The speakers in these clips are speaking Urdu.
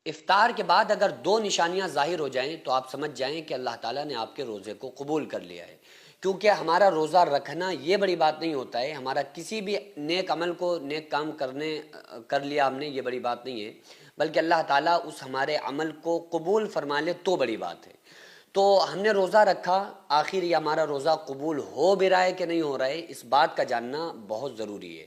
افطار کے بعد اگر دو نشانیاں ظاہر ہو جائیں تو آپ سمجھ جائیں کہ اللہ تعالیٰ نے آپ کے روزے کو قبول کر لیا ہے، کیونکہ ہمارا روزہ رکھنا یہ بڑی بات نہیں ہوتا ہے، ہمارا کسی بھی نیک عمل کو نیک کام کر لیا ہم نے، یہ بڑی بات نہیں ہے، بلکہ اللہ تعالیٰ اس ہمارے عمل کو قبول فرما لے تو بڑی بات ہے۔ تو ہم نے روزہ رکھا، آخر یہ ہمارا روزہ قبول ہو بھی رہا ہے کہ نہیں ہو رہا ہے، اس بات کا جاننا بہت ضروری ہے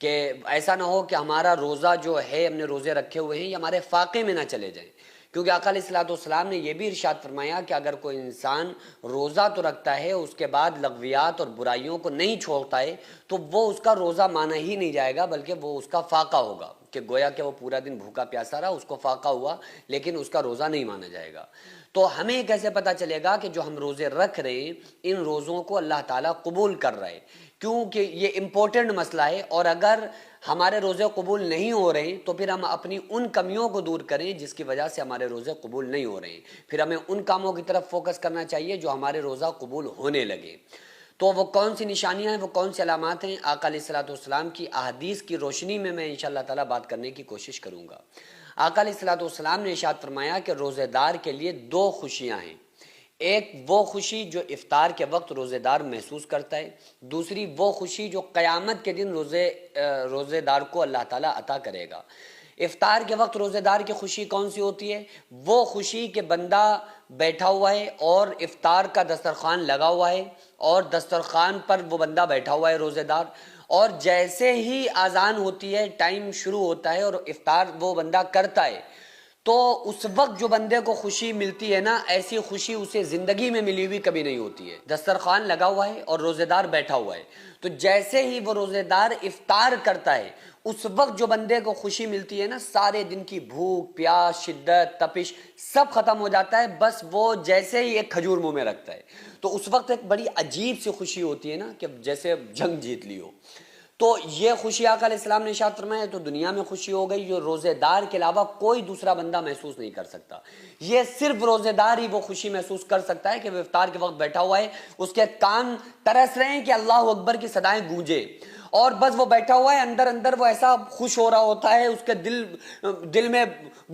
کہ ایسا نہ ہو کہ ہمارا روزہ جو ہے، ہم نے روزے رکھے ہوئے ہیں، یہ ہمارے فاقے میں نہ چلے جائیں، کیونکہ آقا علیہ الصلوۃ والسلام نے یہ بھی ارشاد فرمایا کہ اگر کوئی انسان روزہ تو رکھتا ہے، اس کے بعد لغویات اور برائیوں کو نہیں چھوڑتا ہے، تو وہ اس کا روزہ مانا ہی نہیں جائے گا، بلکہ وہ اس کا فاقہ ہوگا، کہ گویا کہ وہ پورا دن بھوکا پیاسا رہا، اس کو فاقہ ہوا، لیکن اس کا روزہ نہیں مانا جائے گا۔ تو ہمیں کیسے پتہ چلے گا کہ جو ہم روزے رکھ رہے ہیں ان روزوں کو اللہ تعالیٰ قبول کر رہا ہے؟ کیونکہ یہ امپورٹنٹ مسئلہ ہے، اور اگر ہمارے روزے قبول نہیں ہو رہے ہیں تو پھر ہم اپنی ان کمیوں کو دور کریں جس کی وجہ سے ہمارے روزے قبول نہیں ہو رہے ہیں، پھر ہمیں ان کاموں کی طرف فوکس کرنا چاہیے جو ہمارے روزہ قبول ہونے لگے۔ تو وہ کون سی نشانیاں ہیں، وہ کون سی علامات ہیں، آقا علیہ الصلوۃ والسلام کی احادیث کی روشنی میں انشاءاللہ تعالیٰ بات کرنے کی کوشش کروں گا۔ آقا علیہ الصلوۃ والسلام نے ارشاد فرمایا کہ روزے دار کے لیے دو خوشیاں ہیں، ایک وہ خوشی جو افطار کے وقت روزے دار محسوس کرتا ہے، دوسری وہ خوشی جو قیامت کے دن روزے دار کو اللہ تعالیٰ عطا کرے گا۔ افطار کے وقت روزے دار کی خوشی کون سی ہوتی ہے؟ وہ خوشی کہ بندہ بیٹھا ہوا ہے اور افطار کا دسترخوان لگا ہوا ہے، اور دسترخوان پر وہ بندہ بیٹھا ہوا ہے روزے دار، اور جیسے ہی اذان ہوتی ہے، ٹائم شروع ہوتا ہے اور افطار وہ بندہ کرتا ہے، تو اس وقت جو بندے کو خوشی ملتی ہے نا، ایسی خوشی اسے زندگی میں ملی ہوئی کبھی نہیں ہوتی ہے۔ دسترخوان لگا ہوا ہے اور روزے دار بیٹھا ہوا ہے، تو جیسے ہی وہ روزے دار افطار کرتا ہے، اس وقت جو بندے کو خوشی ملتی ہے نا، سارے دن کی بھوک پیاس شدت تپش سب ختم ہو جاتا ہے، بس وہ جیسے ہی ایک کھجور منہ میں رکھتا ہے تو اس وقت ایک بڑی عجیب سی خوشی ہوتی ہے نا، کہ جیسے جنگ جیت لی ہو۔ تو یہ خوشی آقا علیہ السلام نے ارشاد فرمایا تو دنیا میں خوشی ہو گئی جو روزے دار کے علاوہ کوئی دوسرا بندہ محسوس نہیں کر سکتا، یہ صرف روزے دار ہی وہ خوشی محسوس کر سکتا ہے کہ وہ افطار کے وقت بیٹھا ہوا ہے، اس کے کان ترس رہے ہیں کہ اللہ اکبر کی صدائیں گونجے، اور بس وہ بیٹھا ہوا ہے، اندر اندر وہ ایسا خوش ہو رہا ہوتا ہے، اس کے دل میں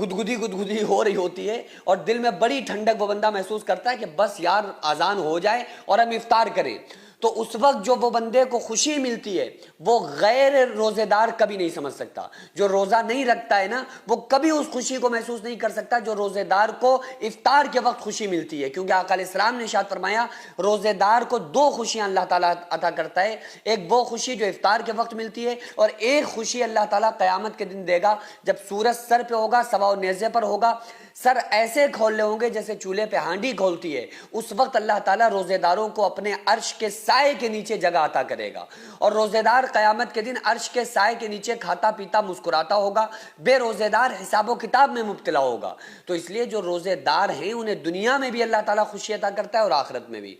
گدگدی ہو رہی ہوتی ہے، اور دل میں بڑی ٹھنڈک وہ بندہ محسوس کرتا ہے کہ بس یار اذان ہو جائے اور ہم افطار کریں۔ تو اس وقت جو وہ بندے کو خوشی ملتی ہے وہ غیر روزے دار کبھی نہیں سمجھ سکتا، جو روزہ نہیں رکھتا ہے نا وہ کبھی اس خوشی کو محسوس نہیں کر سکتا جو روزے دار کو افطار کے وقت خوشی ملتی ہے، کیونکہ آقا علیہ السلام نے ارشاد فرمایا روزے دار کو دو خوشیاں اللہ تعالیٰ عطا کرتا ہے، ایک وہ خوشی جو افطار کے وقت ملتی ہے، اور ایک خوشی اللہ تعالیٰ قیامت کے دن دے گا جب سورج سر پہ ہوگا، سوا نیزے پر ہوگا، سر ایسے کھولنے ہوں گے جیسے چولہے پہ ہانڈی کھولتی ہے، اس وقت اللہ تعالیٰ روزے داروں کو اپنے عرش کے سائے کے نیچے جگہ عطا کرے گا، اور روزے دار قیامت کے دن عرش کے سائے کے نیچے کھاتا پیتا مسکراتا ہوگا، بے روزے دار حساب و کتاب میں مبتلا ہوگا۔ تو اس لیے جو روزے دار ہیں انہیں دنیا میں بھی اللہ تعالیٰ خوشی عطا کرتا ہے اور آخرت میں بھی۔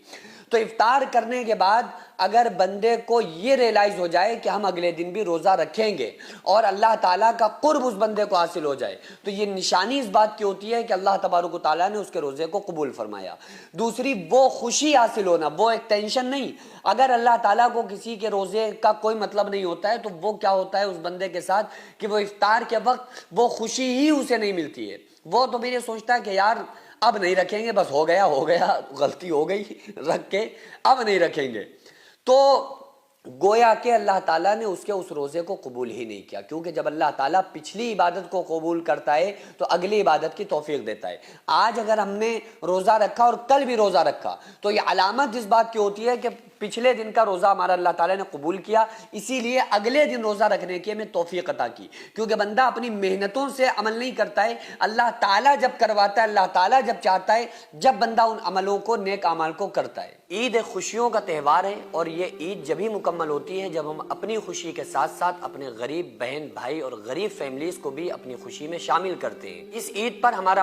تو افطار کرنے کے بعد اگر بندے کو یہ ریلائز ہو جائے کہ ہم اگلے دن بھی روزہ رکھیں گے اور اللہ تعالیٰ کا قرب اس بندے کو حاصل ہو جائے، تو یہ نشانی اس بات کی ہوتی ہے کہ اللہ تبارک و تعالیٰ نے اس کے روزے کو قبول فرمایا۔ دوسری وہ خوشی حاصل ہونا، وہ ایک ٹینشن نہیں، اگر اللہ تعالیٰ کو کسی کے روزے کا کوئی مطلب نہیں ہوتا ہے تو وہ کیا ہوتا ہے اس بندے کے ساتھ کہ وہ افطار کے وقت وہ خوشی ہی اسے نہیں ملتی ہے، وہ تو پھر یہ سوچتا ہے کہ یار اب نہیں رکھیں گے، بس ہو گیا غلطی ہو گئی رکھ کے، اب نہیں رکھیں گے، تو گویا کہ اللہ تعالیٰ نے اس کے اس روزے کو قبول ہی نہیں کیا، کیونکہ جب اللہ تعالیٰ پچھلی عبادت کو قبول کرتا ہے تو اگلی عبادت کی توفیق دیتا ہے۔ آج اگر ہم نے روزہ رکھا اور کل بھی روزہ رکھا تو یہ علامت اس بات کی ہوتی ہے کہ پچھلے دن کا روزہ ہمارا اللہ تعالیٰ نے قبول کیا، اسی لیے اگلے دن روزہ رکھنے کی ہمیں توفیق عطا کی، کیونکہ بندہ اپنی محنتوں سے عمل نہیں کرتا ہے، اللہ تعالیٰ جب کرواتا ہے، اللہ تعالیٰ جب چاہتا ہے، جب بندہ ان عملوں کو نیک اعمال کو کرتا ہے۔ عید ایک خوشیوں کا تہوار ہے، اور یہ عید جب ہی مکمل ہوتی ہے جب ہم اپنی خوشی کے ساتھ ساتھ اپنے غریب بہن بھائی اور غریب فیملیز کو بھی اپنی خوشی میں شامل کرتے ہیں۔ اس عید پر ہمارا